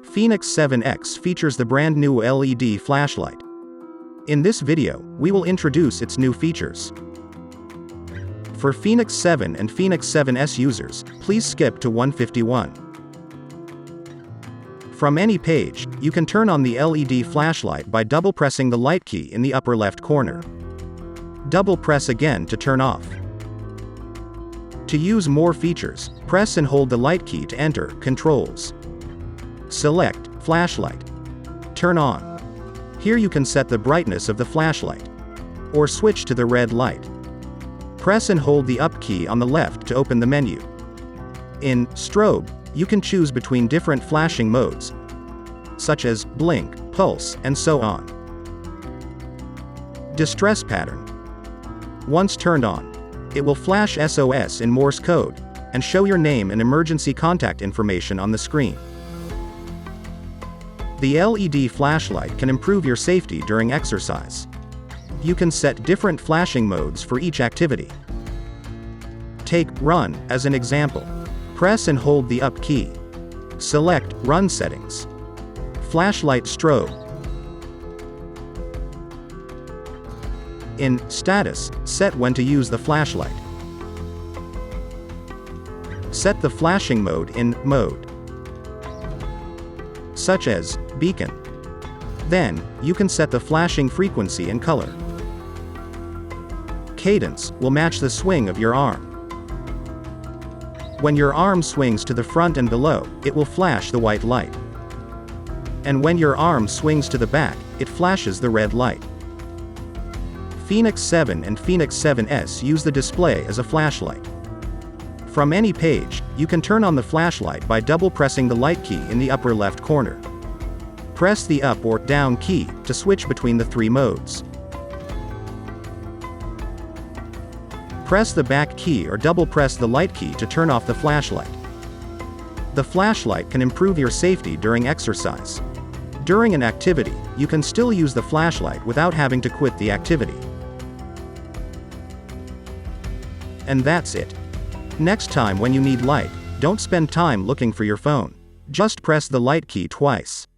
fēnix 7X features the brand new LED flashlight. In this video, we will introduce its new features. For fēnix 7 and fēnix 7S users, please skip to 151. From any page, you can turn on the LED flashlight by double pressing the light key in the upper left corner. Double press again to turn off. To use more features, press and hold the light key to enter Controls. Select Flashlight. Turn on. Here you can set the brightness of the flashlight. Or switch to the red light. Press and hold the up key on the left to open the menu. In Strobe, you can choose between different flashing modes, such as blink, pulse, and so on. Distress pattern. Once turned on, it will flash SOS in Morse code, and show your name and emergency contact information on the screen. The LED flashlight can improve your safety during exercise. You can set different flashing modes for each activity. Take Run as an example. Press and hold the up key. Select Run settings. Flashlight strobe. In Status, set when to use the flashlight. Set the flashing mode in Mode, such as Beacon. Then, you can set the flashing frequency and color. Cadence will match the swing of your arm. When your arm swings to the front and below, it will flash the white light. And when your arm swings to the back, it flashes the red light. fēnix 7 and fēnix 7S use the display as a flashlight. From any page, you can turn on the flashlight by double pressing the light key in the upper left corner. Press the up or down key to switch between the three modes. Press the back key or double press the light key to turn off the flashlight. The flashlight can improve your safety during exercise. During an activity, you can still use the flashlight without having to quit the activity. And that's it. Next time when you need light, don't spend time looking for your phone. Just press the light key twice.